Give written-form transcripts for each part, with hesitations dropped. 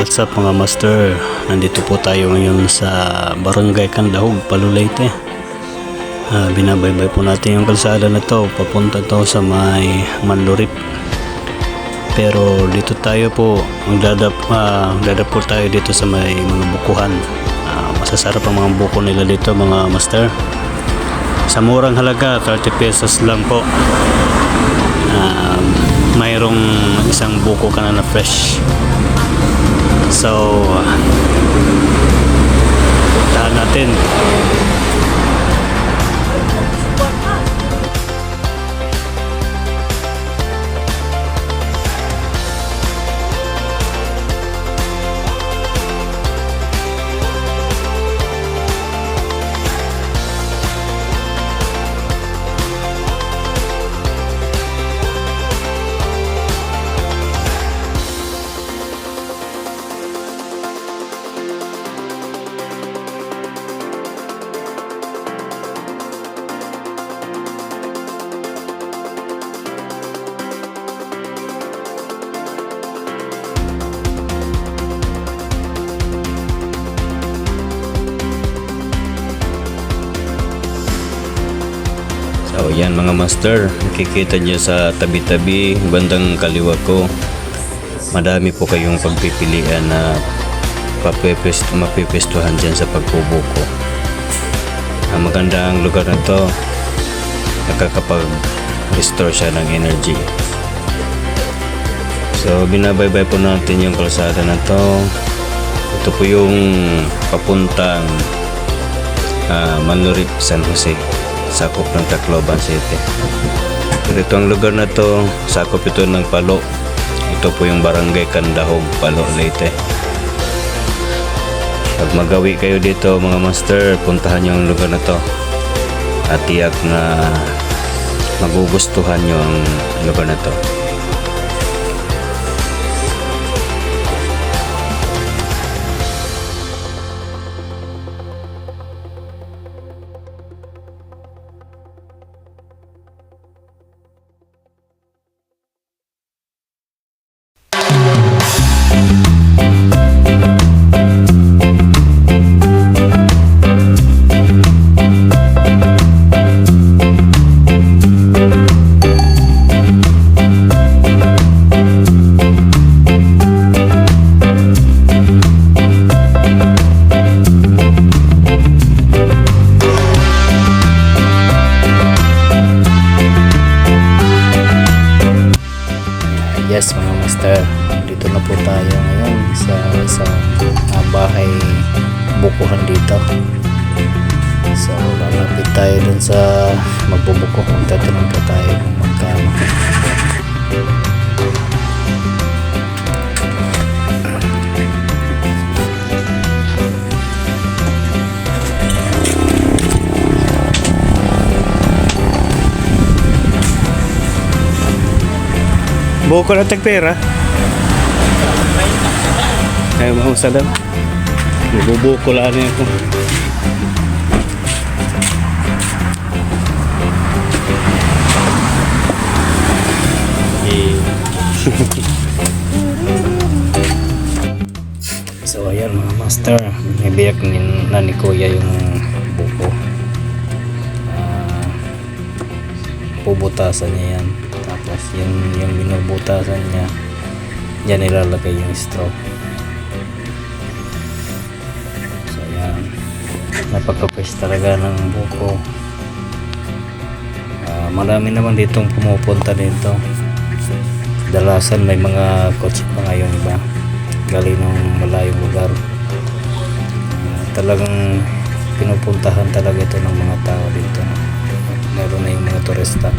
What's up mga master? Nandito po tayo ngayon sa Barangay Candahog, Paluleyte. Binabaybay po natin yung kalsada na to. Papunta to sa may Manlurip. Pero dito tayo po, magdadap po tayo dito sa may mga bukuhan. Masasarap ang mga buko nila dito mga master. Sa murang halaga, 30 pesos lang po. Mayroong isang buko ka na fresh. So, tahan natin. So yan mga master, makikita nyo sa tabi-tabi bandang kaliwa ko, madami po kayong pagpipilian na mapipestuhan dyan sa pagbubuko. Ang magandang lugar na to, nakakapag-restore siya ng energy. So binabaybay po natin yung kalsada na to. Ito po yung papuntang Manlurip, San Jose, sakop ng Tacloban City. Pero ito ang lugar na to, sakop ito ng Palo. Ito po yung Barangay Candahog, Palo, Leyte. Pag magawi kayo dito mga master, puntahan nyo ang lugar na to at tiyak na magugustuhan nyo ang lugar na to. Yes mga master, dito na po tayo ngayon sa isang bahay bukuhan dito. So lalapit tayo dun sa magbubuko, magtatanong pa tayo kung magkano. Buko na tagpera. Ay mau salam. Bubuko lang ako. So ayan mga master, nabiyak na ni Kuya yung buko. Pubutasan niya yan. Tapos yung binubutasan niya, dyan nilalagay yung straw. So yan, napagkapis talaga ng buko. Marami naman ditong pumupunta dito. Dalasan may mga kotse pa ngayon iba, galing ng malayong lugar. Talagang pinupuntahan talaga ito ng mga tao dito. Meron na yung mga turista.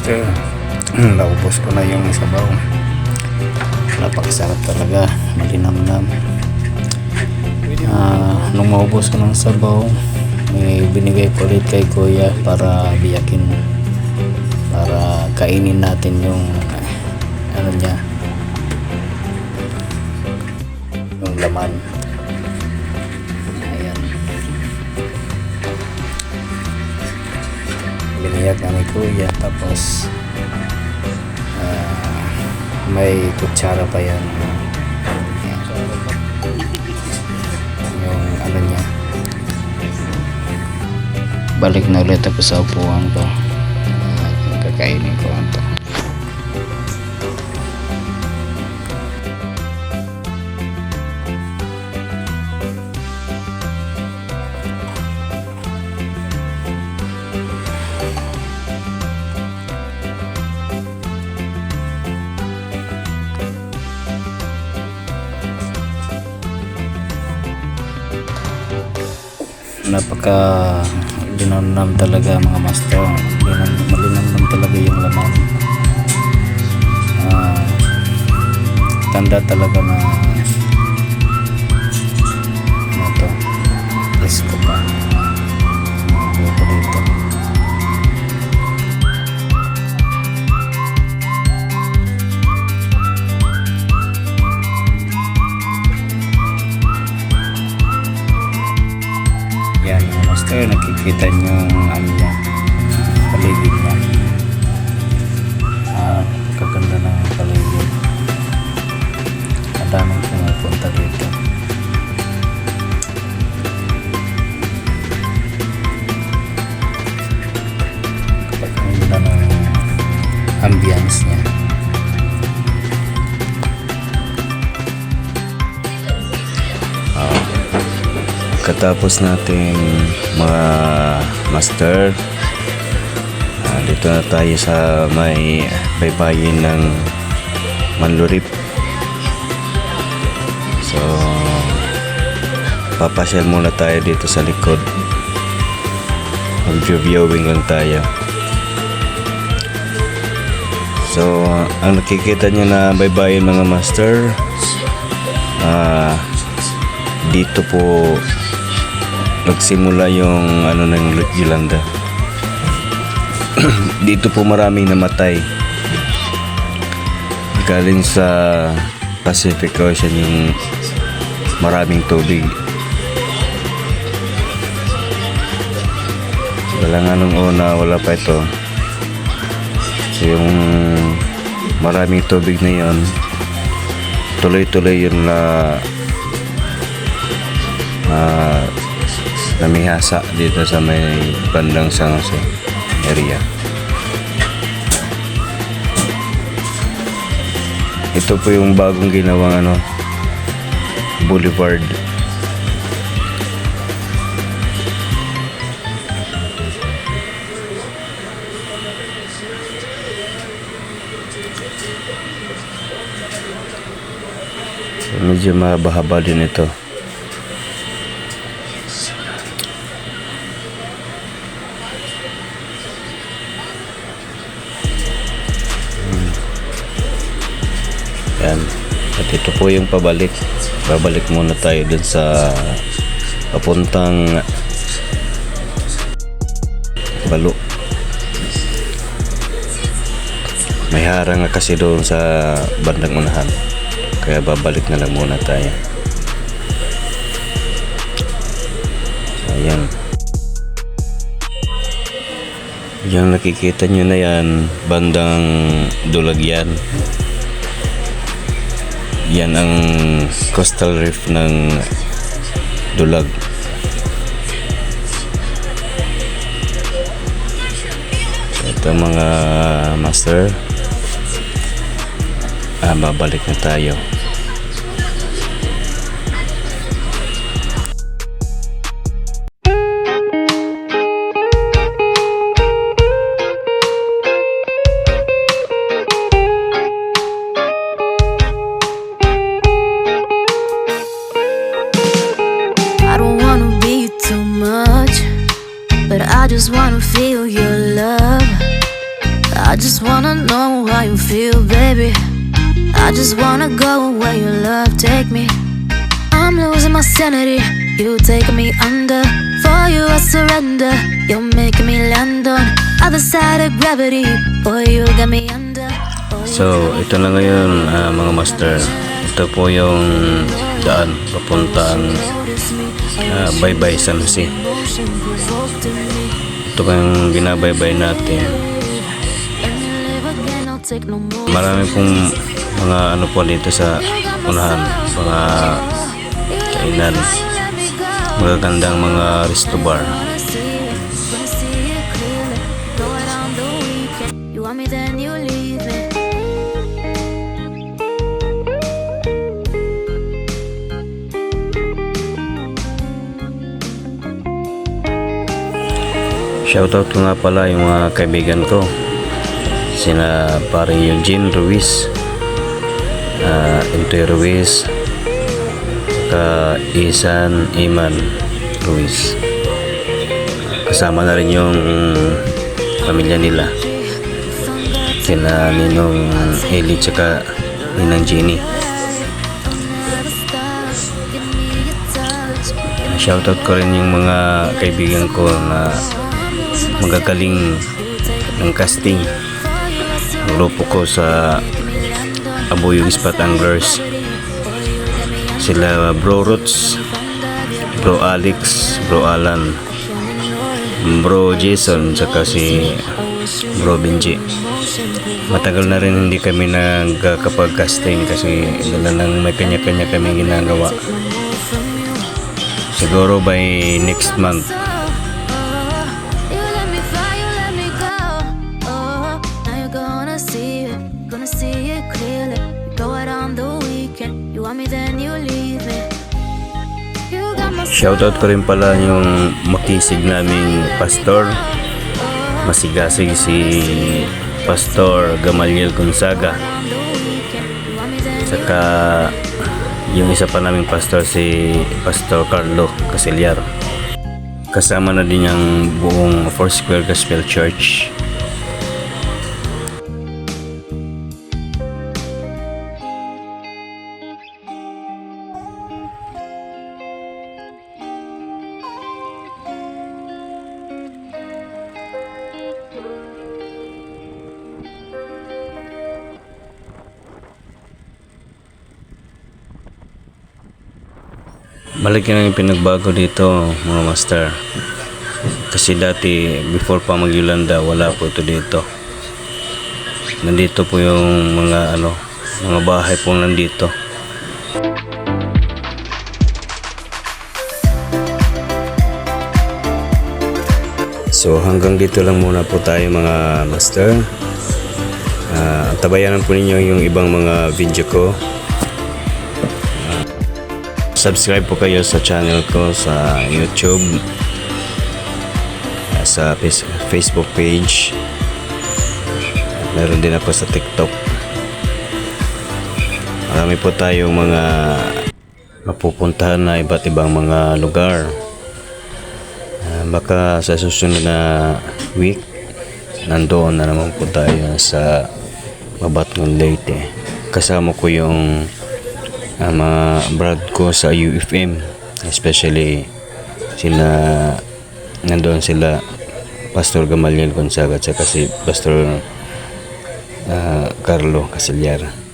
master. Naubos ko na yung sabaw. Napakasarap talaga, malinamnam. Nung maubos ko ng sabaw, may binigay ko ulit kay kuya para biyakin, para kainin natin yung ano niya, yung laman. Ayan, biniyag na ni kuya, tapos may kutsara pa yan. Ayan, yung ano niya. Balik na ulit ako sa upuan ko. Kakainin ko ito. Napaka linamnam talaga mga master. Malinamnam talaga yung laman. Tanda talaga na ano to, presko pa. Ito dito. Yan mga master, nakikita nyo yung ano niya, paligid niya. Kaganda ng paligid. Madaming pumupunta dito. Kaganda ng ambience niya. Katapos natin mga master, dito na tayo sa may baybayin ng Manlurip. So papasyal muna tayo dito sa likod, mag-viewing lang tayo. So ang nakikita nyo na baybayin mga master, dito po nagsimula yung ano ng Yolanda. Dito po maraming namatay galing sa Pacific Ocean, yung maraming tubig. Wala nga nung una, wala pa ito. So yung maraming tubig na yon, tuloy-tuloy yun na namihasa dito sa may bandang San Jose area. Ito po yung bagong ginawang ano, boulevard. Medyo mahaba din ito. Yan. At ito po yung pabalik. Babalik muna tayo dun sa papuntang Balo. May harang nga kasi doon sa bandang unahan, kaya babalik na lang muna tayo. Ayan. Yung nakikita nyo na yan, bandang Dulag yan. Yan ang coastal reef ng Dulag. Ito mga master, babalik na tayo. But I just wanna feel your love. I just wanna know how you feel, baby. I just wanna go where your love take me. I'm losing my sanity, you taking me under. For you I surrender, you're making me land on other side of gravity. Boy, you got me under. So, ito na ngayon mga master. Ito po yung daan papuntang Baybay San Jose. Ito yung binabaybay natin. Marami pong mga ano po dito sa unahan, mga kainan, magagandang mga resto bar. Shoutout ko nga pala yung mga kaibigan ko, sina paring Eugene Ruiz, Intoy Ruiz, Isan Iman Ruiz. Kasama na rin yung pamilya nila, kina Ninong Eli tsaka Ninang Jenny. Shoutout ko rin yung mga kaibigan ko na magagaling ng casting. Ang grupo ko sa Abuyog Spot Anglers, sila Bro Roots, Bro Alex, Bro Alan, Bro Jason, saka si Bro Benji. Matagal na rin hindi kami nagkapag-casting kasi dala lang may kanya-kanya kami ginagawa. Siguro by next month. Shoutout ko rin pala yung makisig naming pastor, masigasig si Pastor Gamaliel Gonzaga, saka yung isa pa naming pastor si Pastor Carlo Casiliar. Kasama na din yung buong Foursquare Gospel Church. Malaki na yung pinagbago dito mga master, kasi dati before pa mag-Yolanda wala po ito dito. Nandito po yung mga mga bahay po nandito. So hanggang dito lang muna po tayo mga master. Tabayanan po ninyo yung ibang mga video ko. Subscribe po kayo sa channel ko sa YouTube, sa Facebook page. Meron din ako sa TikTok. Marami po tayong mga mapupuntahan na iba't ibang mga lugar. Baka sa susunod na week nandoon na naman po tayo sa Mabatngon, Leyte. Kasama ko yung mga brad ko sa UFM, especially nandoon sila Pastor Gamaliel Gonzaga at si Pastor Carlo Casiliar.